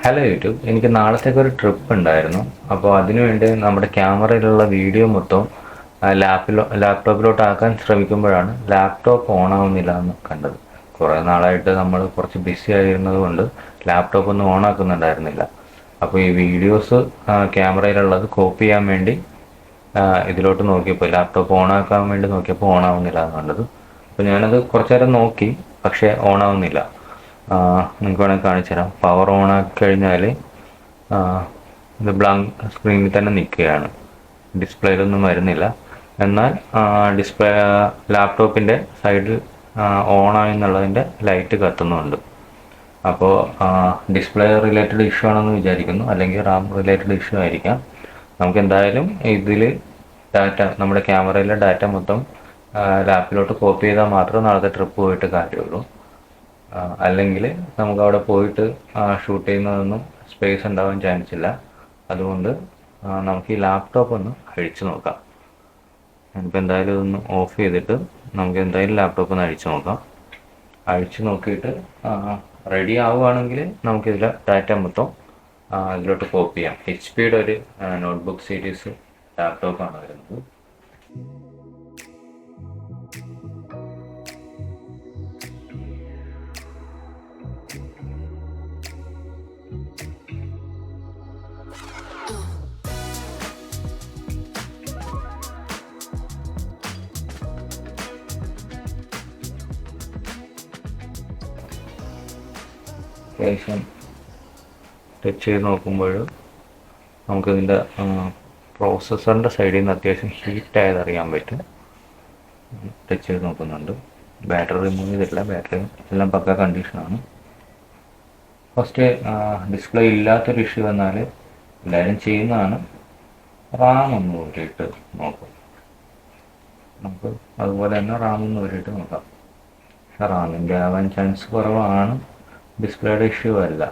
Hello YouTube, എനിക്ക് നാളത്തേക്ക് ഒരു ട്രിപ്പ് ഉണ്ടായിരുന്നു. അപ്പോൾ അതിനുവേണ്ടി നമ്മുടെ ക്യാമറയിലുള്ള വീഡിയോ മൊത്തം ലാപ്ടോപ്പിലോട്ട് ആക്കാൻ ശ്രമിക്കുമ്പോഴാണ് ലാപ്ടോപ്പ് ഓൺ ആവുന്നില്ല എന്ന് കണ്ടത്. കുറേ നാളായിട്ട് നമ്മൾ കുറച്ച് ബിസി ആയിരുന്നത് കൊണ്ട് ലാപ്ടോപ്പ് ഒന്നും ഓൺ ആക്കുന്നുണ്ടായിരുന്നില്ല. അപ്പോൾ ഈ വീഡിയോസ് ക്യാമറയിലുള്ളത് കോപ്പി ചെയ്യാൻ വേണ്ടി ഇതിലോട്ട് നോക്കിയപ്പോൾ ലാപ്ടോപ്പ് ഓൺ ആക്കാൻ വേണ്ടി നോക്കിയപ്പോൾ ഓൺ ആവുന്നില്ല എന്ന് കണ്ടത്. അപ്പോൾ ഞാനത് കുറച്ച് നേരം നോക്കി, പക്ഷേ ഓൺ ആവുന്നില്ല. നിങ്ങൾക്ക് വേണമെങ്കിൽ കാണിച്ചു തരാം. പവർ ഓൺ ആക്കി കഴിഞ്ഞാൽ ഇത് ബ്ലാങ്ക് സ്ക്രീനിൽ തന്നെ നിൽക്കുകയാണ്, ഡിസ്പ്ലേയിലൊന്നും വരുന്നില്ല. എന്നാൽ ഡിസ്പ്ലേ ലാപ്ടോപ്പിൻ്റെ സൈഡിൽ ഓണായി എന്നുള്ളതിൻ്റെ ലൈറ്റ് കത്തുന്നുണ്ട്. അപ്പോൾ ഡിസ്പ്ലേ റിലേറ്റഡ് ഇഷ്യൂ ആണെന്ന് വിചാരിക്കുന്നു, അല്ലെങ്കിൽ റാം റിലേറ്റഡ് ഇഷ്യൂ ആയിരിക്കാം. നമുക്ക് എന്തായാലും ഇതിൽ നമ്മുടെ ക്യാമറയിലെ ഡാറ്റ മൊത്തം ലാപ്പിലോട്ട് കോപ്പി ചെയ്താൽ മാത്രമേ നാളത്തെ ട്രിപ്പ് പോയിട്ട് കാര്യമുള്ളൂ. അല്ലെങ്കിൽ നമുക്ക് അവിടെ പോയിട്ട് ഷൂട്ട് ചെയ്യുന്നതൊന്നും സ്പേസ് ഉണ്ടാവാൻ ചാൻസ് ഇല്ല. അതുകൊണ്ട് നമുക്ക് ഈ ലാപ്ടോപ്പ് ഒന്ന് അഴിച്ചു നോക്കാം. ഞാനിപ്പോൾ എന്തായാലും ഇതൊന്ന് ഓഫ് ചെയ്തിട്ട് നമുക്ക് എന്തായാലും ലാപ്ടോപ്പ് ഒന്ന് അഴിച്ചു നോക്കാം. അഴിച്ചു നോക്കിയിട്ട് റെഡി ആവുകയാണെങ്കിൽ നമുക്കിതിൽ ഡാറ്റ മൊത്തം ഇതിലോട്ട് കോപ്പി ചെയ്യാം. HP ഒരു നോട്ട്ബുക്ക് സീരീസ് ലാപ്ടോപ്പാണ് വരുന്നത്. അത്യാവശ്യം ടച്ച് ചെയ്ത് നോക്കുമ്പോൾ നമുക്കിതിൻ്റെ പ്രോസസ്സറിൻ്റെ സൈഡിൽ നിന്ന് അത്യാവശ്യം ഹീറ്റ് ആയത് അറിയാൻ പറ്റും. ടച്ച് ചെയ്ത് നോക്കുന്നുണ്ട്. ബാറ്ററി റിമൂവ് ചെയ്തിട്ടില്ല, ബാറ്ററി എല്ലാം പക്ക കണ്ടീഷനാണ്. ഫസ്റ്റ് ഡിസ്പ്ലേ ഇല്ലാത്തൊരു ഇഷ്യൂ വന്നാൽ എല്ലാവരും ചെയ്യുന്നതാണ്, റാം ഒന്ന് ഊരിയിട്ട് നോക്കും. നമുക്ക് അതുപോലെ തന്നെ റാം ഒന്ന് ഊരിയിട്ട് നോക്കാം. റാമിൻ്റെ ആവാൻ ചാൻസ് കുറവാണ്, ഡിസ്പ്ലേയുടെ ഇഷ്യൂ അല്ല.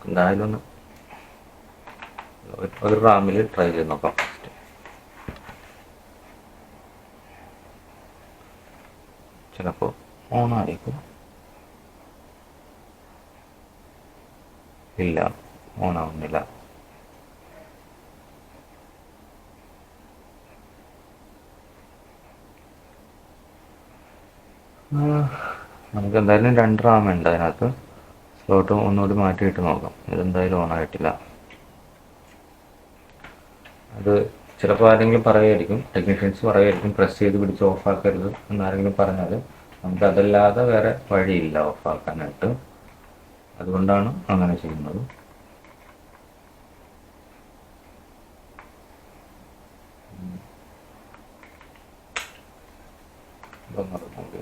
എന്തായാലും ഒന്ന് ഒരു റാമിൽ ട്രൈ ചെയ്ത് നോക്കാം. ചിലപ്പോൾ ഓൺ ആയിരിക്കും. ഇല്ല, ഓൺ ആവുന്നില്ല. നമുക്ക് എന്തായാലും 2 റാം ഉണ്ട് അതിനകത്ത്. സ്ലോട്ട് ഒന്നുകൂടി മാറ്റിയിട്ട് നോക്കാം. ഇതെന്തായാലും ഓൺ ആയിട്ടില്ല. അത് ചിലപ്പോൾ ആരെങ്കിലും പറയുമായിരിക്കും, ടെക്നീഷ്യൻസ് പറയുമായിരിക്കും പ്രസ് ചെയ്ത് പിടിച്ച് ഓഫാക്കരുത് എന്നാരെങ്കിലും പറഞ്ഞാൽ നമുക്കതല്ലാതെ വേറെ വഴിയില്ല ഓഫാക്കാനായിട്ട്. അതുകൊണ്ടാണ് അങ്ങനെ ചെയ്യുന്നത്.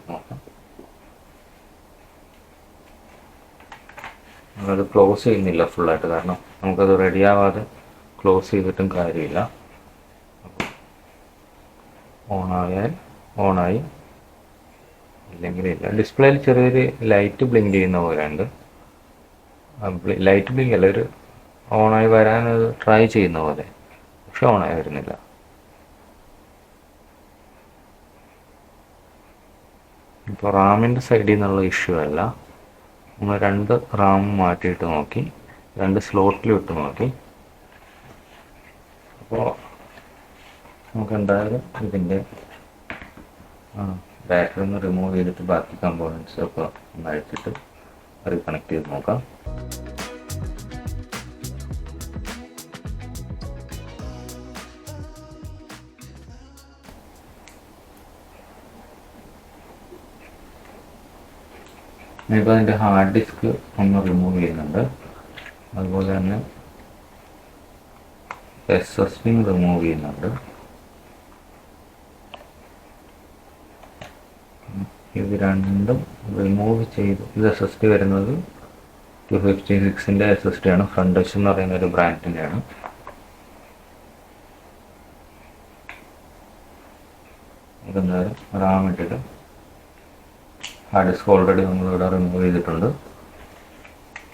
നോക്കാം. നമ്മളത് ക്ലോസ് ചെയ്യുന്നില്ല ഫുള്ളായിട്ട്, കാരണം നമുക്കത് റെഡി ആവാതെ ക്ലോസ് ചെയ്തിട്ടും കാര്യമില്ല. ഓണായാൽ ഓണായി, ഇല്ലെങ്കിൽ ഇല്ല. ഡിസ്പ്ലേയിൽ ചെറിയൊരു ലൈറ്റ് ബ്ലിങ്ക് ചെയ്യുന്ന പോലെ ഉണ്ട്. ലൈറ്റ് ബ്ലിങ്ക് അല്ല, ഒരു ഓണായി വരാനത് ട്രൈ ചെയ്യുന്ന പോലെ, പക്ഷെ ഓണായി വരുന്നില്ല. ഇപ്പോൾ റാമിൻ്റെ സൈഡിൽ നിന്നുള്ള ഇഷ്യൂ അല്ല. നമ്മൾ 2 റാം മാറ്റിയിട്ട് നോക്കി, 2 സ്ലോട്ടിലും ഇട്ട് നോക്കി. അപ്പോൾ നമുക്ക് എന്തായാലും ഇതിൻ്റെ ബാറ്ററി ഒന്ന് റിമൂവ് ചെയ്തിട്ട് ബാക്കി കമ്പോണൻസ് ഒക്കെ ഒന്ന് അഴിച്ചിട്ട് റീകണക്ട് ചെയ്ത് നോക്കാം. ഞാനിപ്പോൾ അതിൻ്റെ ഹാർഡ് ഡിസ്ക് ഒന്ന് റിമൂവ് ചെയ്യുന്നുണ്ട്. അതുപോലെ തന്നെ SSD റിമൂവ് ചെയ്യുന്നുണ്ട്. ഇത് രണ്ടും റിമൂവ് ചെയ്ത്, ഇത് SSD വരുന്നത് 256-ൻ്റെ SSD ആണ്. ഫ്രണ്ട് ടച്ച് എന്ന് പറയുന്ന ഒരു ബ്രാൻഡിൻ്റെയാണ്. ഇതെന്തായാലും റാം ഇട്ടിട്ട് ഹാർഡ് ഡിസ്ക് ഓൾറെഡി നമ്മളിവിടെ റിമൂവ് ചെയ്തിട്ടുണ്ട്.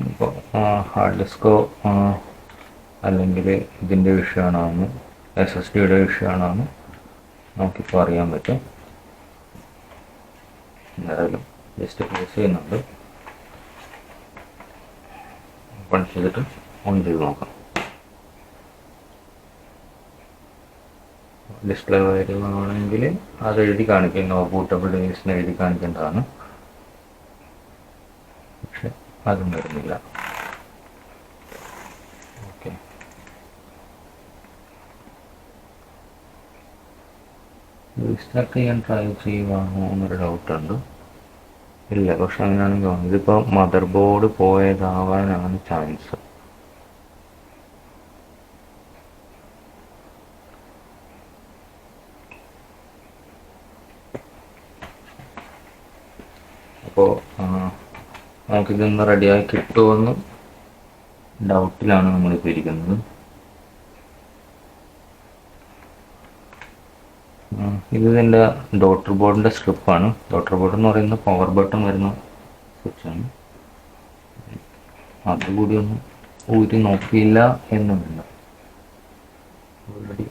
ഇപ്പോൾ ഹാർഡ് ഡിസ്കോ അല്ലെങ്കിൽ ഇതിൻ്റെ വിഷയമാണോ SSDയുടെ വിഷയമാണോ നമുക്കിപ്പോൾ അറിയാൻ പറ്റും. എന്തായാലും ജസ്റ്റ് ക്ലോസ് ചെയ്യുന്നുണ്ട്. ഓപ്പൺ ചെയ്തിട്ട് ഓൺ ചെയ്ത് നോക്കാം. ഡിസ്പ്ലേ വരുവാണെങ്കിൽ അത് എഴുതി കാണിക്കും, നോ ബൂട്ടബിൾ ഡിവൈസിന് എഴുതി കാണിക്കേണ്ടതാണ്. പക്ഷെ അതും വരുന്നില്ല. ഓക്കെ, റീസ്റ്റാർട്ട് ചെയ്യാൻ ട്രൈ ചെയ്യുവാണോ എന്നൊരു ഡൗട്ടുണ്ട്. ഇല്ല, പക്ഷെ അങ്ങനെയാണെങ്കിൽ തോന്നുന്നു ഇതിപ്പോൾ മദർ ബോർഡ് പോയതാവാനാണ് ചാൻസ്. അപ്പോൾ നമുക്കിതൊന്ന് റെഡിയായി കിട്ടുമെന്ന് ഡൗട്ടിലാണ് നമ്മളിപ്പോൾ ഇരിക്കുന്നത്. ഇതിൻ്റെ ഡോട്ടർ ബോർഡിൻ്റെ സ്ട്രിപ്പാണ്. ഡോട്ടർ ബോർഡ് എന്ന് പറയുന്നത് പവർ ബട്ടൺ വരുന്ന സ്വിച്ചാണ്. അതുകൂടി ഒന്നും ഊരി നോക്കിയില്ല എന്നുമില്ല. ഓൾറെഡി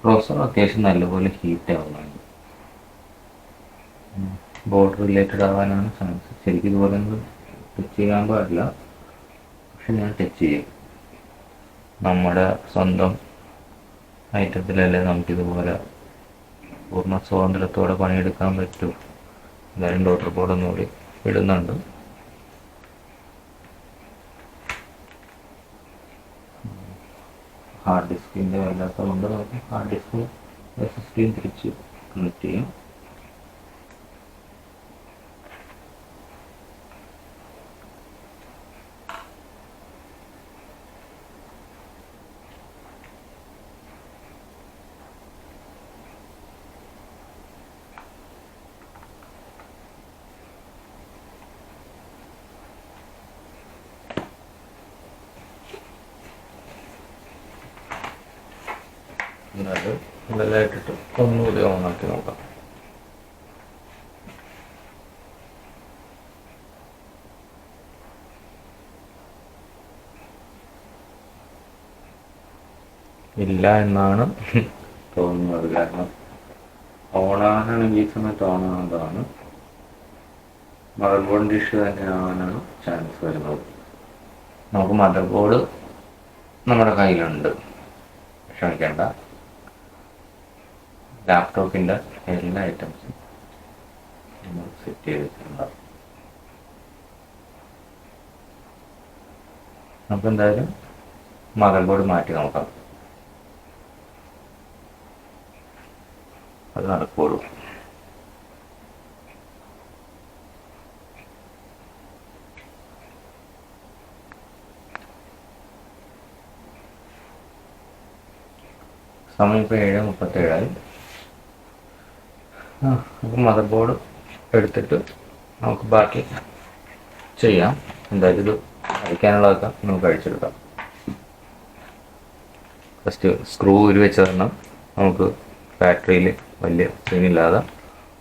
പ്രോസസ്സർ അത്യാവശ്യം നല്ലപോലെ ഹീറ്റ് ആവുന്നുണ്ട്. ബോർഡ് റിലേറ്റഡ് ആവാനാണ് ചാൻസ്. ശരിക്കും ഇതുപോലെ ടച്ച് ചെയ്യാൻ പാടില്ല, പക്ഷെ ഞാൻ ടച്ച് ചെയ്യും. നമ്മുടെ സ്വന്തം ഐറ്റത്തിലല്ലേ നമുക്കിതുപോലെ പൂർണ്ണ സ്വാതന്ത്ര്യത്തോടെ പണിയെടുക്കാൻ പറ്റൂ. എന്തായാലും ഡോട്ടർ ബോർഡ് ഒന്നുകൂടി ഇടുന്നുണ്ട്. ഹാർഡ് ഡിസ്കിൻ്റെ വല്ലാത്തതുകൊണ്ട് നമുക്ക് ഹാർഡ് ഡിസ്ക് SSD തിരിച്ച് കണക്ട് ചെയ്യാം. എന്നാലും ഇതെല്ലാം ഇട്ടിട്ട് ഒന്നുകൂടി ഓണാക്കി നോക്കാം. ഇല്ല എന്നാണ് തോന്നുന്നത്, കാരണം ഓണാണെങ്കിൽ ഈ സമയത്ത് ഓണാകുന്നതാണ്. മദർ ബോർഡിൻ്റെ ഇഷ്യൂ തന്നെയാവാനാണ് ചാൻസ് വരുന്നത്. നമുക്ക് മദർ ബോർഡ് നമ്മുടെ കയ്യിലുണ്ട്, ക്ഷമിക്കേണ്ട. ലാപ്ടോപ്പിൻ്റെ എല്ലാ ഐറ്റംസും നമ്മൾ സെറ്റ് ചെയ്തിട്ടുണ്ടാവും. നമുക്ക് എന്തായാലും മദർ ബോർഡ് മാറ്റി നോക്കാം, അത് നടക്കുള്ളൂ. സമയം ഇപ്പോൾ 7:37. നമുക്ക് മദർ ബോർഡ് എടുത്തിട്ട് നമുക്ക് ബാക്കി ചെയ്യാം. എന്തായാലും ഇത് അഴിക്കാനുള്ളതൊക്കെ നമുക്ക് അഴിച്ചെടുക്കാം. ഫസ്റ്റ് സ്ക്രൂ ഊരി വെച്ച് തരണം. നമുക്ക് ബാറ്ററിയിൽ വലിയ സീനില്ലാതെ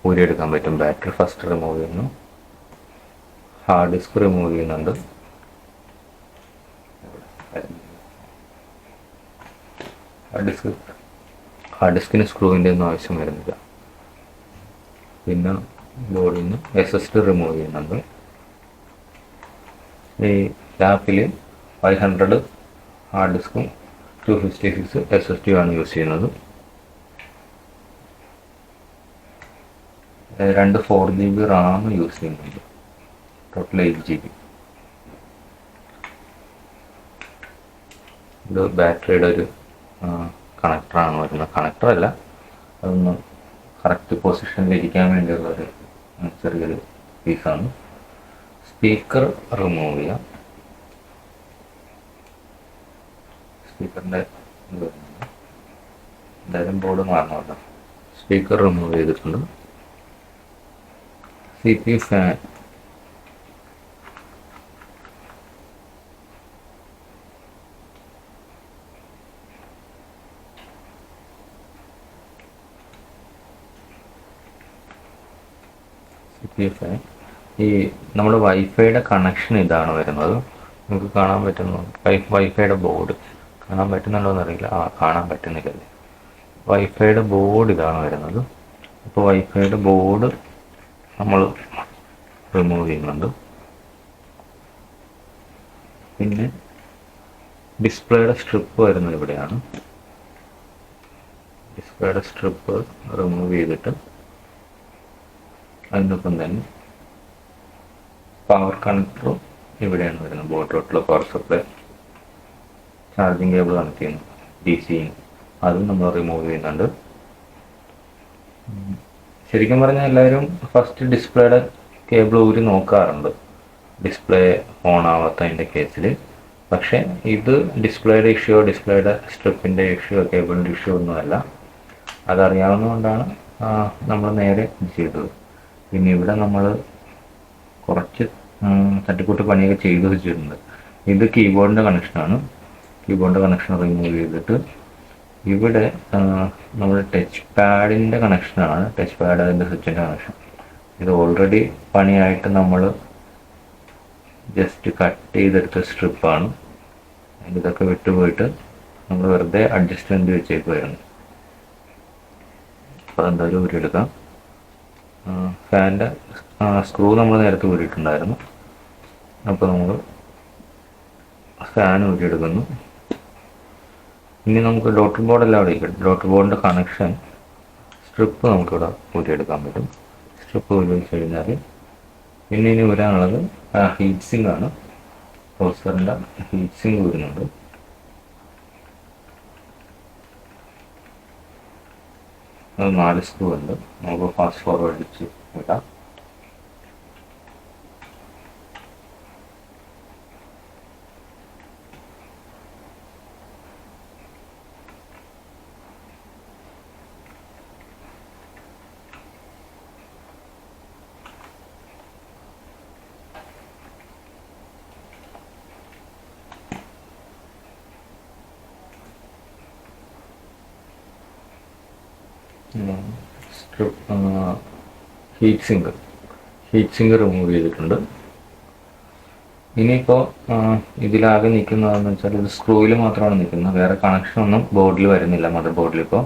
ഊരിയെടുക്കാൻ പറ്റും. ബാറ്ററി ഫസ്റ്റ് റിമൂവ് ചെയ്യുന്നു. ഹാർഡ് ഡിസ്ക് റിമൂവ് ചെയ്യുന്നുണ്ട്. ഹാർഡ് ഡിസ്കിന് സ്ക്രൂവിൻ്റെ ഒന്നും ആവശ്യം വരുന്നില്ല. പിന്നെ ബോർഡിൽ നിന്ന് SSD റിമൂവ് ചെയ്യുന്നുണ്ട്. ഈ ലാപ്പിൽ 500 ഹാർഡ് ഡിസ്കും 256 SSD ആണ് യൂസ് ചെയ്യുന്നത്. 2 4GB റാം യൂസ് ചെയ്യുന്നുണ്ട്. Total 8GB. ഇത് ബാറ്ററിയുടെ ഒരു കണക്ടറാണ് വരുന്നത്. കണക്ടറല്ല, അതൊന്ന് കറക്റ്റ് പൊസിഷനിൽ ഇരിക്കാൻ വേണ്ടിയുള്ളൊരു ചെറിയൊരു പീസാണ്. സ്പീക്കർ റിമൂവ് ചെയ്യാം. സ്പീക്കറിൻ്റെ ഇത് വരുന്നുണ്ട്. എന്തായാലും ബോർഡ് മാറണമല്ലോ. സ്പീക്കർ റിമൂവ് ചെയ്തിട്ടുണ്ട്. CPU ഫാൻ ഈ നമ്മുടെ വൈഫൈയുടെ കണക്ഷൻ ഇതാണ് വരുന്നത്. നമുക്ക് കാണാൻ പറ്റുന്നു വൈഫൈയുടെ ബോർഡ് കാണാൻ പറ്റുന്നുണ്ടോ എന്നറിയില്ല. കാണാൻ പറ്റുന്നില്ലല്ലേ. വൈഫൈയുടെ ബോർഡ് ഇതാണ് വരുന്നത്. അപ്പോൾ വൈഫൈയുടെ ബോർഡ് നമ്മൾ റിമൂവ് ചെയ്യുന്നുണ്ട്. പിന്നെ ഡിസ്പ്ലേയുടെ സ്ട്രിപ്പ് വരുന്നത് ഇവിടെയാണ്. ഡിസ്പ്ലേയുടെ സ്ട്രിപ്പ് റിമൂവ് ചെയ്തിട്ട് അതിനൊപ്പം തന്നെ പവർ കണക്ടറും ഇവിടെയാണ് വരുന്നത്. ബോർഡിലോട്ടുള്ള power supply, charging cable connect ചെയ്യുന്നു, DC അതും നമ്മൾ റിമൂവ് ചെയ്യുന്നുണ്ട്. ശരിക്കും പറഞ്ഞാൽ എല്ലാവരും ഫസ്റ്റ് ഡിസ്പ്ലേയുടെ കേബിൾ ഊരി നോക്കാറുണ്ട് ഡിസ്പ്ലേ ഓൺ ആവാത്തതിൻ്റെ കേസിൽ. പക്ഷേ ഇത് ഡിസ്പ്ലേയുടെ ഇഷ്യൂ, ഡിസ്പ്ലേയുടെ സ്ട്രിപ്പിൻ്റെ ഇഷ്യൂ, കേബിളിൻ്റെ ഇഷ്യൂ ഒന്നുമല്ല. അതറിയാവുന്നതുകൊണ്ടാണ് നമ്മൾ നേരെ ചെയ്തത്. പിന്നെ ഇവിടെ നമ്മൾ കുറച്ച് തട്ടിക്കൂട്ട് പണിയൊക്കെ ചെയ്ത് വെച്ചിട്ടുണ്ട്. ഇത് കീബോർഡിൻ്റെ കണക്ഷനാണ്. കീബോർഡിൻ്റെ കണക്ഷൻ റിമൂവ് ചെയ്തിട്ട് ഇവിടെ നമ്മുടെ ടച്ച് പാഡിൻ്റെ കണക്ഷനാണ്. ടച്ച് പാഡ് അതിൻ്റെ സ്വിച്ചിൻ്റെ കണക്ഷൻ. ഇത് ഓൾറെഡി പണിയായിട്ട് നമ്മൾ ജസ്റ്റ് കട്ട് ചെയ്തെടുത്ത സ്ട്രിപ്പാണ്. ഇതൊക്കെ വിട്ടുപോയിട്ട് നമ്മൾ വെറുതെ അഡ്ജസ്റ്റ്മെൻറ്റ് വെച്ചേക്കുമായിരുന്നു. അപ്പോൾ അതെന്തായാലും ഊരിയെടുക്കാം. ഫാനിൻ്റെ സ്ക്രൂ നമ്മൾ നേരത്തെ ഊരിയിട്ടുണ്ടായിരുന്നു. അപ്പോൾ നമ്മൾ ഫാൻ ഊരിയെടുക്കുന്നു. ഇനി നമുക്ക് ഡോട്ടർ ബോർഡെല്ലാം അവിടെ ഇരിക്കും. ഡോട്ടർ ബോർഡിൻ്റെ കണക്ഷൻ സ്ട്രിപ്പ് നമുക്കിവിടെ ഊരിയെടുക്കാൻ പറ്റും. സ്ട്രിപ്പ് ഊരി വെച്ച് കഴിഞ്ഞാൽ പിന്നെ ഇനി ഊരാനുള്ളത് ഹീറ്റ് സിങ്ക് ആണ്. പ്രോസറിൻ്റെ ഹീറ്റ് സിങ്ക് ഊരുന്നുണ്ട്. അത് 4 സ്ക്രൂ ഉണ്ട്. നമുക്ക് ഫാസ്റ്റ് ഫോർവേഡ് വെച്ച് വിടാം. ഹീറ്റ് സിങ്ക് റിമൂവ് ചെയ്തിട്ടുണ്ട്. ഇനിയിപ്പോൾ ഇതിലാകെ നിൽക്കുന്നതെന്ന് വെച്ചാൽ ഇത് സ്ക്രൂവിൽ മാത്രമാണ് നിൽക്കുന്നത്. വേറെ കണക്ഷൻ ഒന്നും ബോർഡിൽ വരുന്നില്ല. മദർ ബോർഡിൽ ഇപ്പോൾ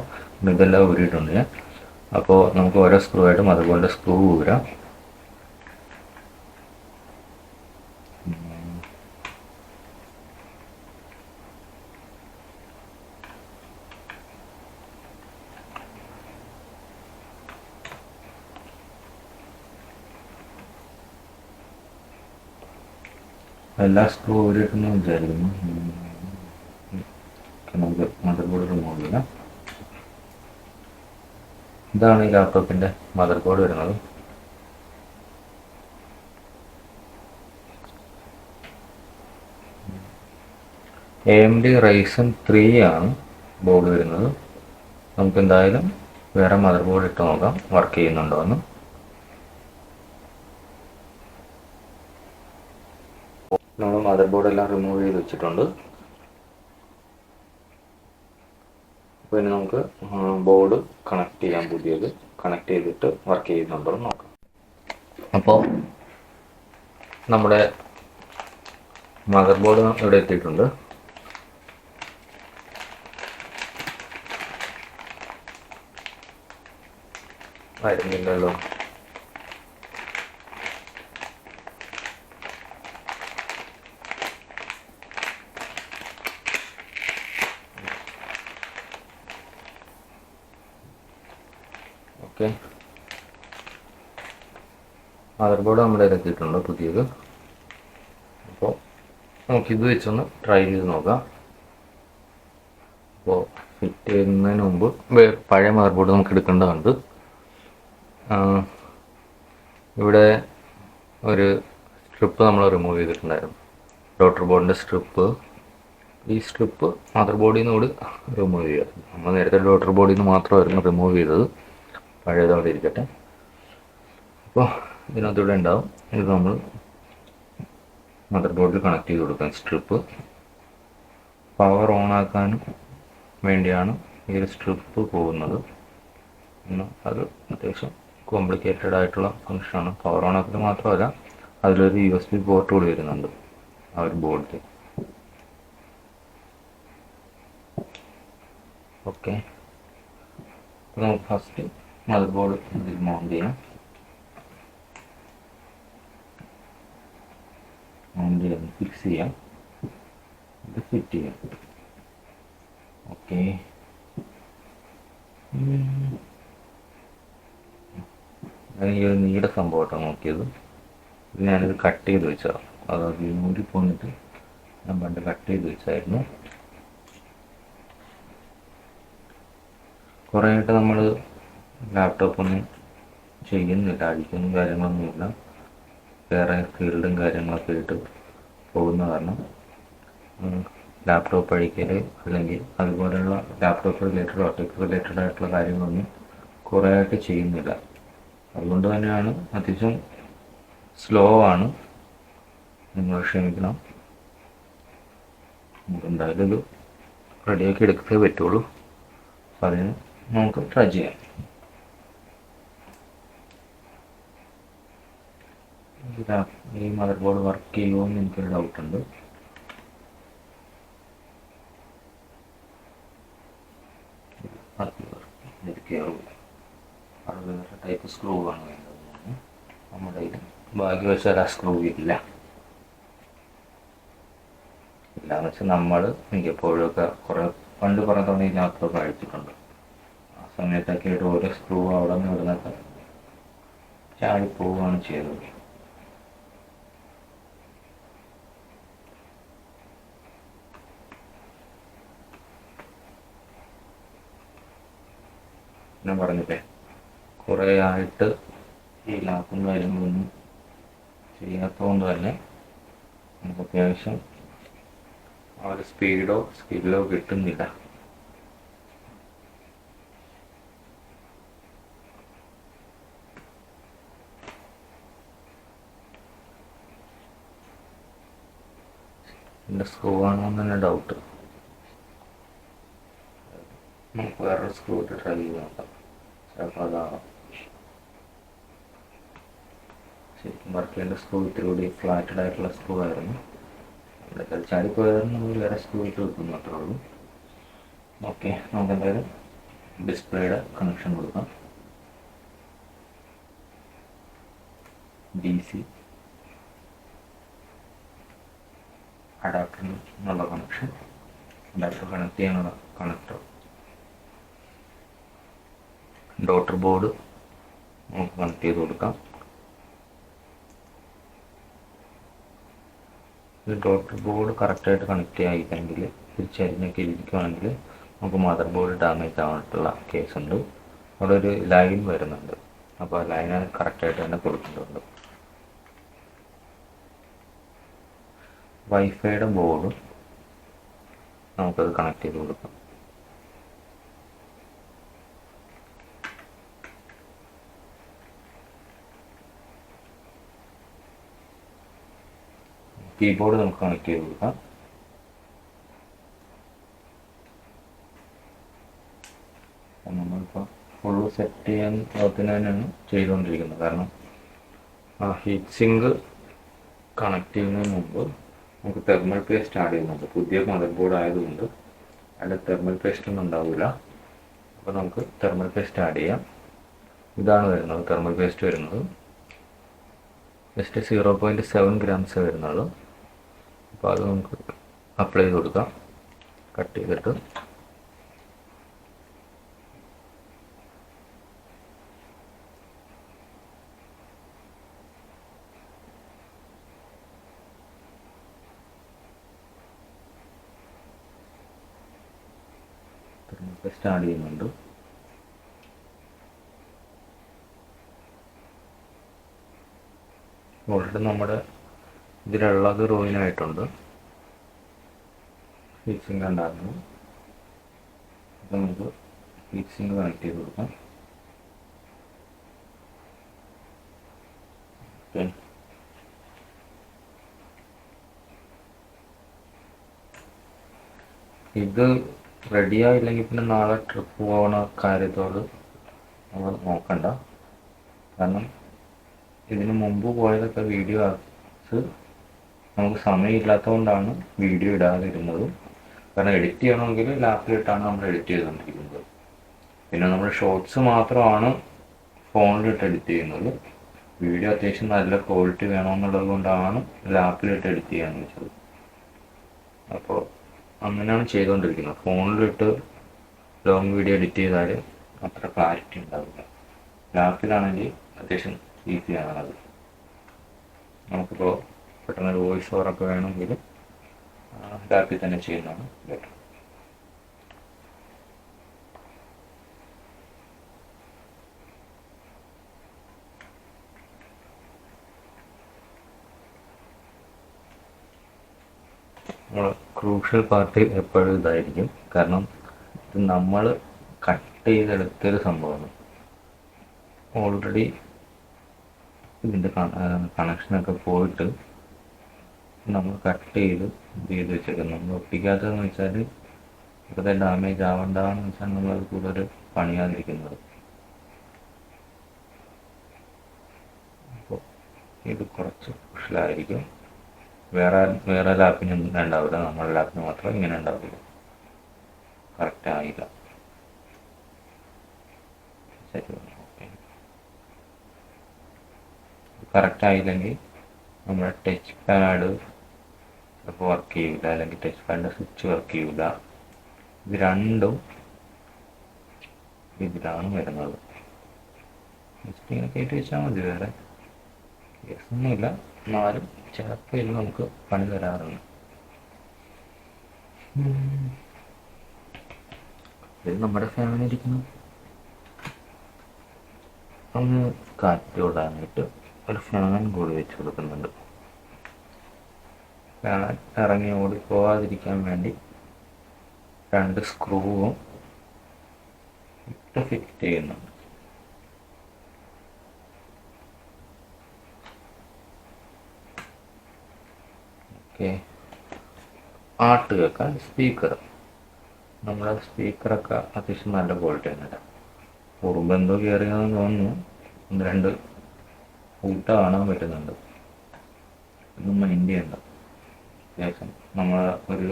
ഇതെല്ലാം ഊരിയിട്ടുണ്ട് ഞാൻ. അപ്പോൾ നമുക്ക് ഓരോ സ്ക്രൂ ആയിട്ട് മദർ ബോർഡിൻ്റെ സ്ക്രൂ ഊരാം. എല്ലാ സ്ക്രൂ ഊരിയിട്ടെന്ന് വിചാരിക്കുന്നു. നമുക്ക് മദർ ബോർഡ് റിമൂവ് ചെയ്യാം. ഇതാണ് ഈ ലാപ്ടോപ്പിൻ്റെ മദർ ബോർഡ് വരുന്നത്. AMD Ryzen 3 ആണ് ബോർഡ് വരുന്നത്. നമുക്ക് എന്തായാലും വേറെ മദർ ബോർഡ് ഇട്ട് നോക്കാം വർക്ക് ചെയ്യുന്നുണ്ടോ എന്ന്. നമ്മൾ മദർ ബോർഡ് എല്ലാം റിമൂവ് ചെയ്ത് വെച്ചിട്ടുണ്ട്. പിന്നെ നമുക്ക് ബോർഡ് കണക്ട് ചെയ്യാം. പുതിയത് കണക്ട് ചെയ്തിട്ട് വർക്ക് ചെയ്യുന്നുണ്ടോ എന്ന് നോക്കാം. അപ്പോൾ നമ്മുടെ മദർ ബോർഡ് ഇവിടെ എത്തിയിട്ടുണ്ട്. വരുന്നില്ലല്ലോ. ഓക്കെ, മദർ ബോർഡ് നമ്മുടെ എത്തിയിട്ടുണ്ട് പുതിയത്. അപ്പോൾ നമുക്കിത് വെച്ചൊന്ന് ട്രൈ ചെയ്ത് നോക്കാം. അപ്പോൾ ഫിറ്റ് ചെയ്യുന്നതിന് മുമ്പ് പഴയ മദർ ബോർഡ് നമുക്ക് എടുക്കേണ്ടതുണ്ട്. ഇവിടെ ഒരു സ്ട്രിപ്പ് നമ്മൾ റിമൂവ് ചെയ്തിട്ടുണ്ടായിരുന്നു, ഡോട്ടർ ബോർഡിൻ്റെ സ്ട്രിപ്പ്. ഈ സ്ട്രിപ്പ് മദർ ബോർഡിൽ നിന്ന് കൂടി റിമൂവ് ചെയ്യുക. നമ്മൾ നേരത്തെ ഡോട്ടർ ബോർഡിൽ നിന്ന് മാത്രമായിരുന്നു റിമൂവ് ചെയ്തത്. പഴയതവിടെ ഇരിക്കട്ടെ. അപ്പോൾ ഇതിനകത്തൂടെ ഉണ്ടാവും. ഇത് നമ്മൾ മദർ ബോർഡിൽ കണക്ട് ചെയ്ത് കൊടുക്കാം. സ്ട്രിപ്പ് പവർ ഓൺ ആക്കാനും വേണ്ടിയാണ് ഈ ഒരു സ്ട്രിപ്പ് പോകുന്നത്. അത് അത്യാവശ്യം കോംപ്ലിക്കേറ്റഡ് ആയിട്ടുള്ള ഫംഗ്ഷനാണ്. പവർ ഓൺ ആക്കൽ മാത്രമല്ല, അതിലൊരു USB പോർട്ട് കൂടി വരുന്നുണ്ട് ആ ഒരു ബോർഡിൽ. ഓക്കെ, നമുക്ക് ഫസ്റ്റ് മദർ ബോർഡ് ഇതിൽ മൗണ്ട് ചെയ്യാം. മൗണ്ട് ചെയ്യാം, ഫിക്സ് ചെയ്യാം, ഇത് ഫിറ്റ് ചെയ്യാം. ഓക്കെ, ഈ ഒരു നീല സംഭവമായിട്ടാണ് നോക്കിയത്. ഞാനിത് കട്ട് ചെയ്ത് വെച്ചതാണ്, അതായത് ഊരി പോന്നിട്ട് ഞാൻ പണ്ട് കട്ട് ചെയ്ത് വെച്ചായിരുന്നു. കുറേ ആയിട്ട് നമ്മൾ ലാപ്ടോപ്പൊന്നും ചെയ്യുന്നില്ല, അടിക്കുന്ന കാര്യങ്ങളൊന്നുമില്ല, വേറെ ഫീൽഡും കാര്യങ്ങളൊക്കെ ആയിട്ട് പോകുന്ന കാരണം ലാപ്ടോപ്പ് അഴിക്കൽ അല്ലെങ്കിൽ അതുപോലെയുള്ള ലാപ്ടോപ്പ് റിലേറ്റഡ് ഒട്ടോക്ക് റിലേറ്റഡ് ആയിട്ടുള്ള കാര്യങ്ങളൊന്നും കുറേ ആയിട്ട് ചെയ്യുന്നില്ല. അതുകൊണ്ട് തന്നെയാണ് അത്യാവശ്യം സ്ലോ ആണ്, നിങ്ങൾ ക്ഷമിക്കണം. നമുക്ക് എന്തായാലും ഇത് റെഡിയാക്കി എടുക്കേ പറ്റുള്ളൂ. അപ്പം അതിന് നമുക്ക് ട്രൈ ചെയ്യാം. ഈ മദർ ബോർഡ് വർക്ക് ചെയ്യുമോ എന്ന് എനിക്കൊരു ഡൗട്ടുണ്ട്. അത് വേറെ ടൈപ്പ് സ്ക്രൂ ആണ് വേണ്ടത്. നമ്മുടെ ഇത് ഭാഗ്യവശാൽ ആ സ്ക്രൂ ഇല്ല. ഇല്ലാന്ന് വെച്ചാൽ നമ്മൾ മിക്കപ്പോഴൊക്കെ പണ്ട് കുറേ തവണ ഈ ലാപ്ടോപ്പ് അഴിച്ചിട്ടുണ്ട്. ആ സമയത്തൊക്കെ ആയിട്ട് ഓരോ സ്ക്രൂ അവിടെ നിന്ന് ഇവിടുന്നൊക്കെ ചാടിപ്പോവുകയാണ് ചെയ്തത്. ഞാൻ പറഞ്ഞില്ലേ, കുറേ ആയിട്ട് ഈ ലാപ്പും കാര്യങ്ങളൊന്നും ചെയ്യാത്തതുകൊണ്ട് തന്നെ നമുക്ക് അത്യാവശ്യം ആ ഒരു സ്പീഡിലോ കിട്ടുന്നില്ല. എൻ്റെ സ്ക്രൂ ആണോ എന്ന് തന്നെ ഡൗട്ട്. നമുക്ക് വേറൊരു സ്ക്രൂ ഇട്ട് ട്രൈ ചെയ്ത് നോക്കാം, ചിലപ്പോൾ അതാവാം. ശരിക്കും വർക്ക് ചെയ്യേണ്ട സ്ക്രൂ ഇത്തിരി കൂടി ഫ്ലാറ്റഡ് ആയിട്ടുള്ള സ്ക്രൂ ആയിരുന്നു. ഇവിടെ ചാടിപ്പോയതാണ്, നമ്മൾ വേറെ സ്ക്രൂ ഇട്ട് വെക്കുന്നു, അത്രേ ഉള്ളൂ. ഓക്കെ, നമുക്ക് എന്തായാലും ഡിസ്പ്ലേയുടെ കണക്ഷൻ കൊടുക്കാം. DC അഡാപ്റ്ററിനുള്ള കണക്ഷൻ, അഡാപ്റ്റർ കണക്ട് ചെയ്യാനുള്ള കണക്ടർ, ഡോട്ടർ ബോർഡ് നമുക്ക് കണക്ട് ചെയ്ത് കൊടുക്കാം. ഈ ഡോട്ടർ ബോർഡ് കറക്റ്റായിട്ട് കണക്ട് ആയില്ലെങ്കിൽ തിരിച്ചരിഞ്ഞൊക്കെ ഇരിക്കുകയാണെങ്കിൽ നമുക്ക് മദർ ബോർഡ് ഡാമേജ് ആവാനുള്ള കേസുണ്ട്. അവിടെ ഒരു ലൈൻ വരുന്നുണ്ട്, അപ്പോൾ ആ ലൈൻ കറക്റ്റായിട്ട് തന്നെ കൊടുക്കേണ്ടതുണ്ട്. വൈഫൈയുടെ ബോർഡും നമുക്കത് കണക്ട് ചെയ്ത് കൊടുക്കാം. കീബോർഡ് നമുക്ക് കണക്ട് ചെയ്ത് കൊടുക്കാം. നമ്മളിപ്പോൾ ഫുള്ള് സെറ്റ് ചെയ്യാൻ തന്നെയാണ് ചെയ്തുകൊണ്ടിരിക്കുന്നത്. കാരണം ആ ഹീറ്റ് സിങ്ക് കണക്ട് ചെയ്യുന്നതിന് മുമ്പ് നമുക്ക് തെർമൽ പേസ്റ്റ് ആഡ് ചെയ്യുന്നുണ്ട്. പുതിയ മദർ ബോർഡ് ആയതുകൊണ്ട് അതിൽ തെർമൽ പേസ്റ്റ് ഒന്നും ഉണ്ടാവില്ല. അപ്പോൾ നമുക്ക് തെർമൽ പേസ്റ്റ് ആഡ് ചെയ്യാം. ഇതാണ് വരുന്നത് തെർമൽ പേസ്റ്റ് വരുന്നത്. ജസ്റ്റ് 0.7 ഗ്രാംസ് വരുന്നത്. അപ്പോൾ അത് നമുക്ക് അപ്ലൈ ചെയ്ത് കൊടുക്കാം, കട്ട് ചെയ്തിട്ട്. പേസ്റ്റ് ആഡ് ചെയ്യുന്നുണ്ട്. ഓൾറെഡി നമ്മുടെ ഇതിലുള്ളത് റോയിനായിട്ടുണ്ട്. ഹീറ്റ് സിങ്ക് ഉണ്ടായിരുന്നു. അപ്പോൾ നമുക്ക് ഹീറ്റ് സിങ്ക് കണക്ട് ചെയ്ത് കൊടുക്കാം. ഓക്കെ, ഇത് റെഡിയായില്ലെങ്കിൽ പിന്നെ നാളെ ട്രിപ്പ് പോകുന്ന കാര്യത്തോട് നമ്മൾ നോക്കണ്ട. കാരണം ഇതിന് മുമ്പ് പോയതൊക്കെ വീഡിയോസ് നമുക്ക് സമയമില്ലാത്തതുകൊണ്ടാണ് വീഡിയോ ഇടാതിരുന്നത്. കാരണം എഡിറ്റ് ചെയ്യണമെങ്കിൽ ലാപ്പിലിട്ടാണ് നമ്മൾ എഡിറ്റ് ചെയ്തുകൊണ്ടിരിക്കുന്നത്. പിന്നെ നമ്മൾ ഷോർട്സ് മാത്രമാണ് ഫോണിലിട്ട് എഡിറ്റ് ചെയ്യുന്നത്. വീഡിയോ അത്യാവശ്യം നല്ല ക്വാളിറ്റി വേണമെന്നുള്ളത് കൊണ്ടാണ് ലാപ്പിലിട്ട് എഡിറ്റ് ചെയ്യാന്ന് വെച്ചത്. അപ്പോൾ അങ്ങനെയാണ് ചെയ്തുകൊണ്ടിരിക്കുന്നത്. ഫോണിലിട്ട് ലോങ് വീഡിയോ എഡിറ്റ് ചെയ്താൽ അത്ര ക്ലാരിറ്റി ഉണ്ടാവില്ല. ലാപ്പിലാണെങ്കിൽ അത്യാവശ്യം ഈസിയാണത്. നമുക്കിപ്പോൾ പെട്ടെന്ന് ഒരു വോയിസ് ഓവറൊക്കെ വേണമെങ്കിൽ ലാപ്പിൽ തന്നെ ചെയ്യുന്നതാണ് ബെറ്റർ. നമ്മൾ ക്രൂഷ്യൽ പാർട്ട് എപ്പോഴും ഇതായിരിക്കും. കാരണം ഇത് നമ്മൾ കട്ട് ചെയ്തെടുത്തൊരു സംഭവമാണ്. ഓൾറെഡി ഇതിൻ്റെ കണക്ഷനൊക്കെ പോയിട്ട് നമ്മൾ കട്ട് ചെയ്ത് വെച്ചേക്കുന്നത്. നമ്മൾ ഒട്ടിക്കാത്തതെന്ന് വെച്ചാൽ വെറുതെ ഡാമേജ് ആവണ്ടെന്ന് വെച്ചാൽ നമ്മളത് കൂടുതൽ പണിയാതിരിക്കുന്നത്. അപ്പോൾ ഇത് കുറച്ച് ക്രൂഷ്യലായിരിക്കും. വേറെ ലാപ്പിന് ഉണ്ടാവില്ല, നമ്മുടെ ലാപ്പിന് മാത്രം ഇങ്ങനെ ഉണ്ടാവില്ല. കറക്റ്റ് ആയില്ല. ശരി, ഓക്കെ. കറക്റ്റ് ആയില്ലെങ്കിൽ നമ്മുടെ ടച്ച് പാഡ് ചിലപ്പോൾ വർക്ക് ചെയ്യില്ല, അല്ലെങ്കിൽ ടച്ച് പാഡിൻ്റെ സ്വിച്ച് വർക്ക് ചെയ്യില്ല. ഇത് രണ്ടും ഇതിലാണ് വരുന്നത്. ഇങ്ങനെ കയറ്റി വെച്ചാൽ മതി, വേറെ കേസൊന്നുമില്ല. എന്നാലും ചിലപ്പോൾ ഇത് നമുക്ക് പണി തരാറുണ്ട്. ഇത് നമ്മുടെ ഫാമിലി ഇരിക്കുന്നു. ഒന്ന് കാറ്റ് വിടാനായിട്ട് ഒരു ഫാൻ കൂടി വെച്ച് കൊടുക്കുന്നുണ്ട്. ഫാൻ ഇറങ്ങി ഓടി പോകാതിരിക്കാൻ വേണ്ടി 2 സ്ക്രൂവും ഇട്ട് ഫിറ്റ് ചെയ്യുന്നുണ്ട്. ഓക്കെ. പാട്ട് കേൾക്കാൻ സ്പീക്കർ. നമ്മുടെ സ്പീക്കറൊക്കെ അത്യാവശ്യം നല്ല ക്വാളിറ്റി തന്നെയാണ്. ഉറുമ്പെന്തോ കയറിയതെന്ന് തോന്നുന്നു. 1-2 ഊട്ട കാണാൻ പറ്റുന്നുണ്ട്. ഒന്നും മൈൻഡ് ചെയ്യണ്ട. അത്യാവശ്യം നമ്മൾ ഒരു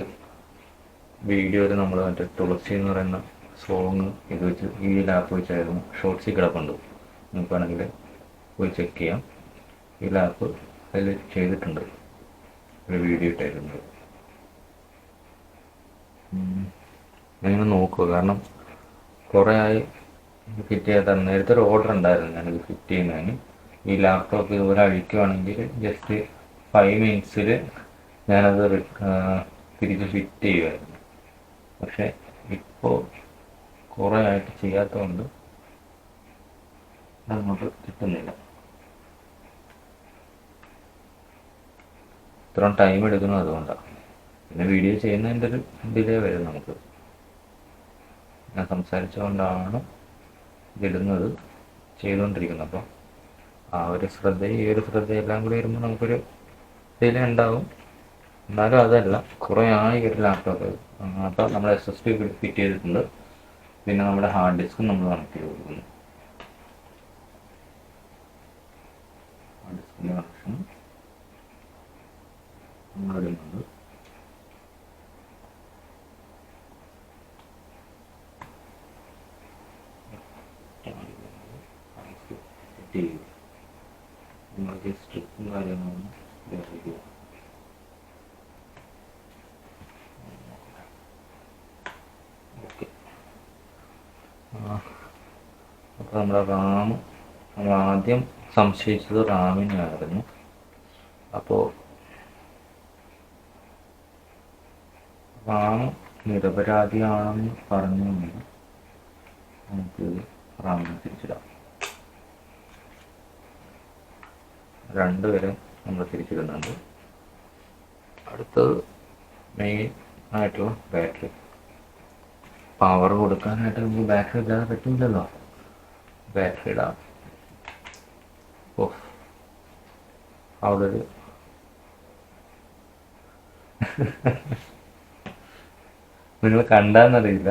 വീഡിയോയിൽ നമ്മൾ മറ്റേ തുളസി എന്ന് പറയുന്ന സോങ് ഇത് വെച്ച് ഈ ലാപ്പ് വെച്ചായിരുന്നു ഷോർട്സിൽ കിടപ്പുണ്ട്. നിങ്ങൾക്ക് വേണമെങ്കിൽ പോയി ചെക്ക് ചെയ്യാം. ഈ ലാപ്പ് അതിൽ ചെയ്തിട്ടുണ്ട്, ഒരു വീഡിയോ ഇട്ടായിരുന്നു. ഞാനിങ്ങനെ നോക്കുക, കാരണം കുറേ ആയി ഫിറ്റ് ചെയ്യാത്ത. നേരത്തെ ഒരു ഓർഡർ ഉണ്ടായിരുന്നു ഞാനിത് ഫിറ്റ് ചെയ്യുന്നതിന്. ഈ ലാപ്ടോപ്പ് ഇതുപോലെ അഴിക്കുവാണെങ്കിൽ ജസ്റ്റ് 5 മിനിറ്റ്സിൽ ഞാനത് തിരിച്ച് ഫിറ്റ് ചെയ്യുമായിരുന്നു. പക്ഷെ ഇപ്പോൾ കുറേ ആയിട്ട് ചെയ്യാത്തതുകൊണ്ട് അങ്ങോട്ട് കിട്ടുന്നില്ല. ഇത്രയും ടൈം എടുക്കുന്നത് അതുകൊണ്ടാണ്. പിന്നെ വീഡിയോ ചെയ്യുന്നതിൻ്റെ ഒരു ഡിലേ വരും നമുക്ക്. ഞാൻ സംസാരിച്ചുകൊണ്ടാണ് ഇതിടുന്നത്, ചെയ്തുകൊണ്ടിരിക്കുന്നത്. അപ്പോൾ ആ ഒരു ശ്രദ്ധയും ഈ ഒരു ശ്രദ്ധയും എല്ലാം കൂടി വരുമ്പോൾ നമുക്കൊരു ഡിലേ ഉണ്ടാവും. എന്നാലും അതല്ല, കുറേ ആയി ഒരു ലാപ്ടോപ്പ്. അപ്പോൾ നമ്മൾ SSD ഫിറ്റ് ചെയ്തിട്ടുണ്ട്. പിന്നെ നമ്മുടെ ഹാർഡ് ഡിസ്കും നമ്മൾ കണക്ട് ചെയ്ത് കൊടുക്കുന്നു. ഹാർഡ് ഡിസ്കിൻ്റെ കണക്ഷൻ നമ്മളിടുന്നുണ്ട്. നമ്മൾക്ക് സ്ട്രിപ്പും കാര്യങ്ങളൊന്നും ഉപയോഗിക്കുക. ഓക്കെ. അപ്പോൾ നമ്മുടെ റാം, നമ്മൾ ആദ്യം സംശയിച്ചത് റാമിനായിരുന്നു. അപ്പോൾ റാം നിരപരാധിയാണെന്ന് പറഞ്ഞു നമുക്ക് റാമിനെ തിരിച്ചിടാം. 2 വരെ നമ്മൾ തിരിച്ചിടുന്നുണ്ട്. അടുത്തത് മെയിൻ ആയിട്ടുള്ള ബാറ്ററി. പവർ കൊടുക്കാനായിട്ട് നമുക്ക് ബാറ്ററി ഇല്ലാതെ പറ്റില്ലല്ലോ. ബാറ്ററി ഇടാം. അവിടെ ഒരു നിങ്ങൾ കണ്ടാന്നറിയില്ല,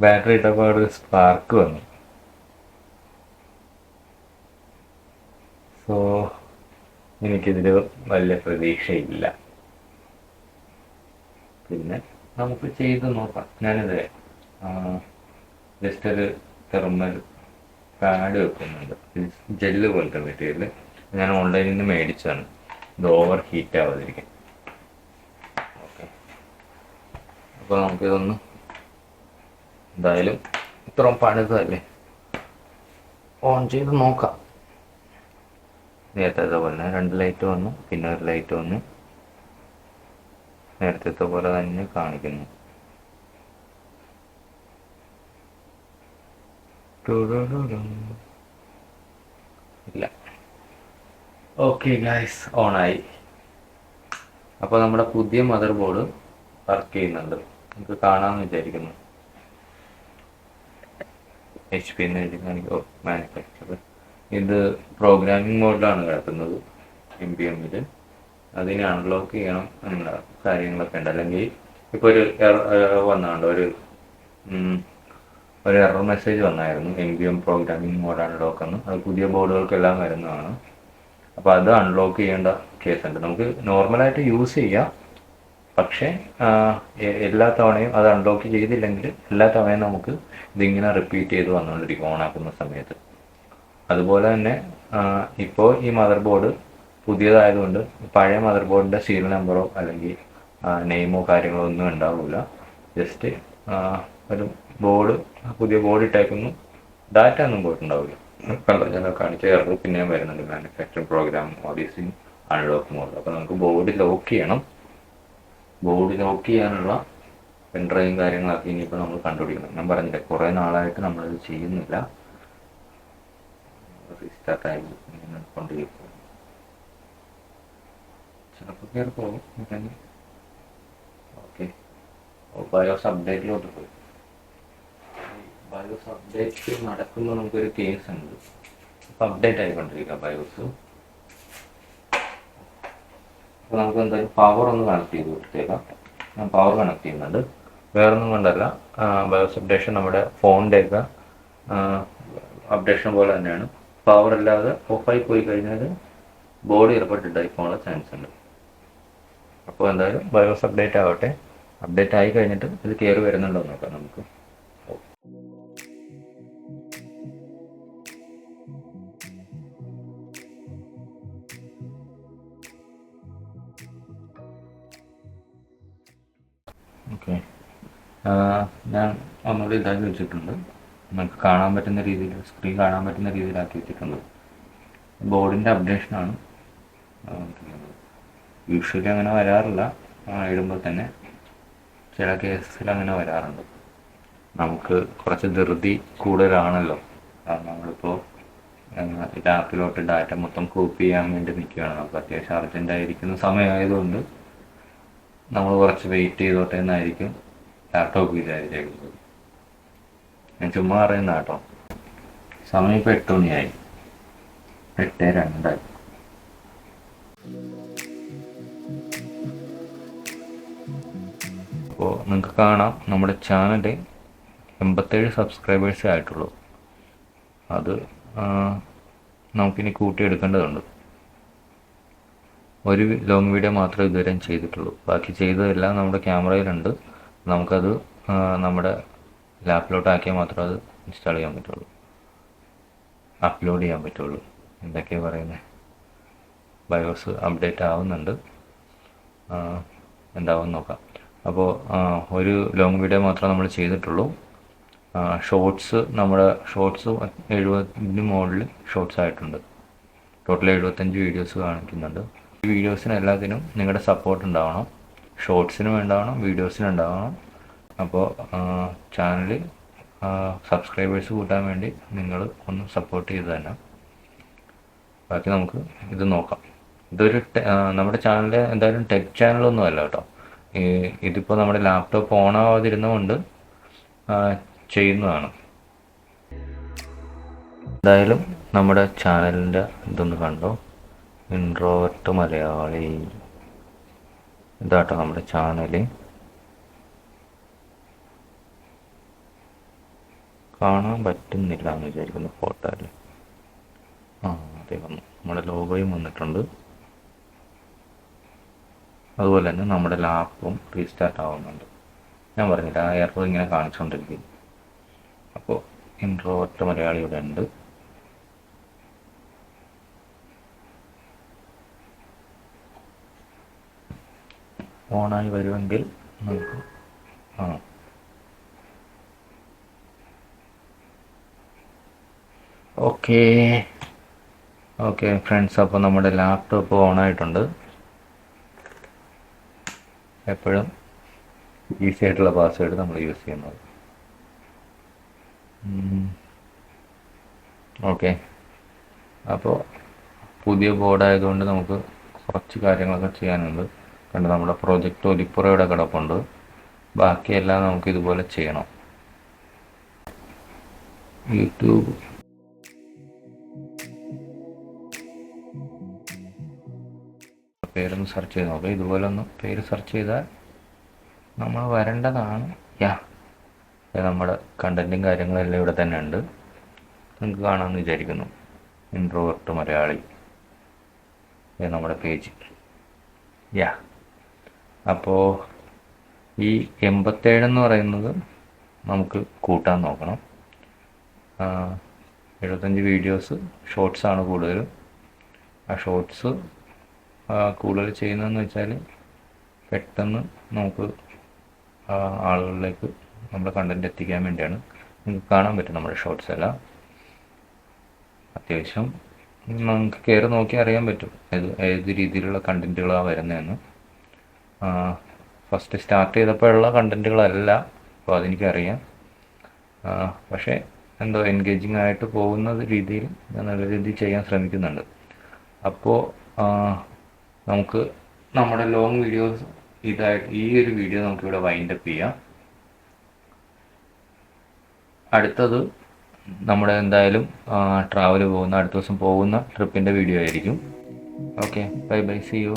ബാറ്ററി ഇട്ടപ്പോൾ അവിടെ ഒരു സ്പാർക്ക് വന്നു. സോ എനിക്കിതിൽ വലിയ പ്രതീക്ഷയില്ല. പിന്നെ നമുക്ക് ചെയ്ത് നോക്കാം. ഞാനിത് ജസ്റ്റ് ഒരു തെർമൽ പാഡ് വെക്കുന്നുണ്ട്, ജെല്ല് പോലത്തെ മെറ്റീരിയൽ. ഞാൻ ഓൺലൈനിൽ നിന്ന് മേടിച്ചതാണ്, ഇത് ഓവർ ഹീറ്റ് ആവാതിരിക്കും. ഓക്കെ, അപ്പോൾ നമുക്കിതൊന്ന് എന്തായാലും ഇത്രയും പണിതല്ലേ ഓൺ ചെയ്ത് നോക്കാം. നേരത്തെ പോലെ തന്നെ 2 ലൈറ്റ് വന്നു, പിന്നെ ഒരു ലൈറ്റ് വന്നു, നേരത്തെ പോലെ തന്നെ കാണിക്കുന്നു. ഇല്ല. ഓക്കെ ഗൈസ്, ഓണായി. അപ്പോൾ നമ്മുടെ പുതിയ മദർ ബോർഡ് വർക്ക് ചെയ്യുന്നുണ്ട്, നമുക്ക് കാണാമെന്ന് വിചാരിക്കുന്നു. HP എന്ന് എഴുതി കാണിക്കോ, മാനുഫാക്ചർ. ഇത് പ്രോഗ്രാമിംഗ് മോഡിലാണ് കിടക്കുന്നത് NPM-ൽ. അതിനെ അൺലോക്ക് ചെയ്യണം എന്നുള്ള കാര്യങ്ങളൊക്കെ ഉണ്ട്. അല്ലെങ്കിൽ ഇപ്പോൾ ഒരു വന്നാണ്ട് ഒരു എറർ മെസ്സേജ് വന്നായിരുന്നു, NPM പ്രോഗ്രാമിംഗ് മോഡ് അൺലോക്ക് എന്ന്. അത് പുതിയ ബോർഡുകൾക്കെല്ലാം വരുന്നതാണ്. അപ്പോൾ അത് അൺലോക്ക് ചെയ്യേണ്ട കേസുണ്ട്. നമുക്ക് നോർമലായിട്ട് യൂസ് ചെയ്യാം, പക്ഷേ എല്ലാ തവണയും അത് അൺലോക്ക് ചെയ്തില്ലെങ്കിൽ എല്ലാ തവണയും നമുക്ക് ഇതിങ്ങനെ റിപ്പീറ്റ് ചെയ്ത് വന്നുകൊണ്ടിരിക്കും ഓണാക്കുന്ന സമയത്ത്. അതുപോലെ തന്നെ ഇപ്പോൾ ഈ മദർ ബോർഡ് പുതിയതായതുകൊണ്ട് പഴയ മദർ ബോർഡിൻ്റെ സീരിയൽ നമ്പറോ അല്ലെങ്കിൽ നെയിമോ കാര്യങ്ങളോ ഒന്നും ഉണ്ടാവില്ല. ജസ്റ്റ് ഒരു ബോർഡ്, പുതിയ ബോർഡ് ഇട്ടേക്കുന്നു, ഡാറ്റ ഒന്നും പോയിട്ടുണ്ടാവില്ല. കണ്ടോ, ഞാൻ കാണിച്ച എറർ പിന്നെയും വരുന്നുണ്ട്, മാനുഫാക്ചറിംഗ് പ്രോഗ്രാം ഓഡീസിങ് അൺലോക്ക് മോഡ്. അപ്പോൾ നമുക്ക് ബോർഡ് ലോക്ക് ചെയ്യണം. ബോർഡ് ലോക്ക് ചെയ്യാനുള്ള പെൻഡ്രൈവും കാര്യങ്ങളൊക്കെ ഇനിയിപ്പോൾ നമ്മൾ കണ്ടുപിടിക്കണം. ഞാൻ പറഞ്ഞില്ലേ, കുറേ നാളായിട്ട് നമ്മളത് ചെയ്യുന്നില്ല. റീസ്റ്റാർട്ടായി കൊണ്ടിരിക്കും, ചിലപ്പോൾ കയറി പോകും. ഓക്കെ, ബയോസ് അപ്ഡേറ്റിലോട്ട് പോയി. ബയോസ് അപ്ഡേറ്റ് നടക്കുമ്പോൾ നമുക്കൊരു കേസ് ഉണ്ട്. അപ്പോൾ അപ്ഡേറ്റ് ആയിക്കൊണ്ടിരിക്കുക ബയോസ്. അപ്പോൾ നമുക്ക് എന്തായാലും പവർ ഒന്ന് കണക്ട് ചെയ്ത് കൊടുത്തേക്കാം. ഞാൻ പവർ കണക്ട് ചെയ്യുന്നുണ്ട്, വേറൊന്നും കൊണ്ടല്ല. ബയോസ് അപ്ഡേഷൻ നമ്മുടെ ഫോണിൻ്റെയൊക്കെ അപ്ഡേഷൻ പോലെ തന്നെയാണ്. പവർ ഇല്ലാതെ ഓഫായി പോയി കഴിഞ്ഞാൽ ബോഡി ഏർപ്പെട്ടിട്ടായി പോകാനുള്ള ചാൻസ് ഉണ്ട്. അപ്പോൾ എന്തായാലും ബയോസ് അപ്ഡേറ്റ് ആവട്ടെ. അപ്ഡേറ്റ് ആയി കഴിഞ്ഞിട്ട് ഇത് കയറി വരുന്നുണ്ടോ നോക്കാം നമുക്ക്. ഓക്കെ, ഞാൻ ഒന്നുകൂടി ഇതാക്കി വെച്ചിട്ടുണ്ട്. നമുക്ക് കാണാൻ പറ്റുന്ന രീതിയിൽ, സ്ക്രീൻ കാണാൻ പറ്റുന്ന രീതിയിലാക്കി വെച്ചിട്ടുണ്ട്. ബോർഡിൻ്റെ അപ്ഡേഷനാണ്. യൂഷ്വലി അങ്ങനെ വരാറില്ല, ഇടുമ്പോൾ തന്നെ ചില കേസിൽ അങ്ങനെ വരാറുണ്ട്. നമുക്ക് കുറച്ച് ധൃതി കൂടുതലാണല്ലോ, കാരണം നമ്മളിപ്പോൾ ലാപ്പിലോട്ട് ഡാറ്റ മൊത്തം കോപ്പി ചെയ്യാൻ വേണ്ടി നിൽക്കുകയാണ്. നമുക്ക് അത്യാവശ്യം അർജൻറ്റായിരിക്കുന്ന സമയമായതുകൊണ്ട് നമ്മൾ കുറച്ച് വെയിറ്റ് ചെയ്തോട്ടെ എന്നായിരിക്കും ലാപ്ടോപ്പ് വിചാരിച്ചേക്കുന്നത്. ഞാൻ ചുമ്മാ പറയുന്ന കേട്ടോ. സമയം ഇപ്പോൾ 8 മണിയായി, 8:02. അപ്പോൾ നിങ്ങൾക്ക് കാണാം നമ്മുടെ ചാനൽ 87 സബ്സ്ക്രൈബേഴ്സേ ആയിട്ടുള്ളൂ. അത് നമുക്കിനി കൂട്ടിയെടുക്കേണ്ടതുണ്ട്. ഒരു ലോങ് വീഡിയോ മാത്രമേ ഇതുവരെ ചെയ്തിട്ടുള്ളൂ, ബാക്കി ചെയ്തതെല്ലാം നമ്മുടെ ക്യാമറയിലുണ്ട്. നമുക്കത് നമ്മുടെ ലാപ്പിലോട്ട് ആക്കിയാൽ മാത്രമേ അത് ഇൻസ്റ്റാൾ ചെയ്യാൻ പറ്റുള്ളൂ, അപ്ലോഡ് ചെയ്യാൻ പറ്റുള്ളൂ. എന്തൊക്കെയാണ് പറയുന്നത്, ബയോസ് അപ്ഡേറ്റ് ആവുന്നുണ്ട്, എന്താവും നോക്കാം. അപ്പോൾ ഒരു ലോങ് വീഡിയോ മാത്രമേ നമ്മൾ ചെയ്തിട്ടുള്ളൂ. ഷോർട്സ്, നമ്മുടെ ഷോർട്സ് 70 മുകളിൽ ഷോർട്സ് ആയിട്ടുണ്ട്. ടോട്ടൽ 75 വീഡിയോസ് കാണിക്കുന്നുണ്ട്. ഈ വീഡിയോസിന് എല്ലാത്തിനും നിങ്ങളുടെ സപ്പോർട്ട് ഉണ്ടാവണം. ഷോർട്സിനും ഉണ്ടാവണം, വീഡിയോസിനും ഉണ്ടാവണം. അപ്പോൾ ചാനൽ സബ്സ്ക്രൈബേഴ്സ് കൂട്ടാൻ വേണ്ടി നിങ്ങൾ ഒന്ന് സപ്പോർട്ട് ചെയ്ത് തന്നെ. ബാക്കി നമുക്ക് ഇത് നോക്കാം. ഇതൊരു നമ്മുടെ ചാനൽ എന്തായാലും ടെക് ചാനലൊന്നും അല്ല കേട്ടോ. ഇതിപ്പോൾ നമ്മുടെ ലാപ്ടോപ്പ് ഓൺ ആവാതിരുന്നതുകൊണ്ട് ചെയ്യുന്നതാണ്. എന്തായാലും നമ്മുടെ ചാനലിൻ്റെ ഇതൊന്ന് കണ്ടോ, ഇൻട്രോവേർട്ട് മലയാളി. ഇതാട്ടോ നമ്മുടെ ചാനൽ. കാണാൻ പറ്റുന്നില്ല എന്ന് വിചാരിക്കുന്നു ഫോട്ടോയിൽ. അതെ വന്നു, നമ്മുടെ ലോഗോയും വന്നിട്ടുണ്ട്. അതുപോലെ തന്നെ നമ്മുടെ ലാപ്പും റീസ്റ്റാർട്ട് ആവുന്നുണ്ട്. ഞാൻ പറഞ്ഞില്ല, ആ എറർ ഇങ്ങനെ കാണിച്ചുകൊണ്ടിരിക്കും. അപ്പോൾ ഇൻട്രോവേർട്ട് മലയാളി ഇവിടെ ഉണ്ട്. ഓണായി വരുമെങ്കിൽ നമുക്ക് ഓക്കേ ഓക്കെ ഫ്രണ്ട്സ്, അപ്പോൾ നമ്മുടെ ലാപ്ടോപ്പ് ഓണായിട്ടുണ്ട്. എപ്പോഴും ഈസി ആയിട്ടുള്ള പാസ്വേഡ് നമ്മൾ യൂസ് ചെയ്യുന്നത്. ഓക്കെ, അപ്പോൾ പുതിയ ബോർഡായതുകൊണ്ട് നമുക്ക് കുറച്ച് കാര്യങ്ങളൊക്കെ ചെയ്യാനുണ്ട്. കണ്ട് നമ്മുടെ പ്രൊജക്റ്റ് ഒലിപ്പുറ ഇവിടെ കിടപ്പുണ്ട്. ബാക്കിയെല്ലാം നമുക്ക് ഇതുപോലെ ചെയ്യണം. യൂട്യൂബ് പേരൊന്ന് സെർച്ച് ചെയ്ത് നോക്കാം. ഇതുപോലെ ഒന്ന് പേര് സെർച്ച് ചെയ്താൽ നമ്മൾ വരേണ്ടതാണ്. നമ്മുടെ കണ്ടൻറ്റും കാര്യങ്ങളെല്ലാം ഇവിടെ തന്നെ ഉണ്ട്. നിങ്ങൾക്ക് കാണാമെന്ന് വിചാരിക്കുന്നു. ഇൻട്രോവേർട്ട് മലയാളി നമ്മുടെ പേജ്. അപ്പോൾ ഈ 87 എന്ന് പറയുന്നത് നമുക്ക് കൂട്ടാൻ നോക്കണം. 75 വീഡിയോസ് ഷോർട്സാണ് കൂടുതലും. ആ ഷോർട്സ് കൂടുതൽ ചെയ്യുന്നതെന്ന് വെച്ചാൽ പെട്ടെന്ന് നമുക്ക് ആളുകളിലേക്ക് നമ്മുടെ കണ്ടൻറ്റ് എത്തിക്കാൻ വേണ്ടിയാണ്. നിങ്ങൾക്ക് കാണാൻ പറ്റും നമ്മുടെ ഷോർട്സ് എല്ലാം. അത്യാവശ്യം നമുക്ക് കയറി നോക്കി അറിയാൻ പറ്റും ഏത് രീതിയിലുള്ള കണ്ടൻറ്റുകളാണ് വരുന്നതെന്ന്. ഫസ്റ്റ് സ്റ്റാർട്ട് ചെയ്തപ്പോഴുള്ള കണ്ടൻറ്റുകളല്ല, അപ്പോൾ അതെനിക്കറിയാം. പക്ഷേ എന്തോ എൻഗേജിങ് ആയിട്ട് പോകുന്ന രീതിയിൽ ഞാൻ നല്ല രീതിയിൽ ചെയ്യാൻ ശ്രമിക്കുന്നുണ്ട്. അപ്പോൾ നമുക്ക് നമ്മുടെ ലോങ് വീഡിയോസ് ഈ ഒരു വീഡിയോ നമുക്കിവിടെ വൈൻഡപ്പ് ചെയ്യാം. അടുത്തത് നമ്മുടെ എന്തായാലും ട്രാവൽ പോകുന്ന അടുത്ത ദിവസം പോകുന്ന ട്രിപ്പിൻ്റെ വീഡിയോ ആയിരിക്കും. Okay, bye bye, see U.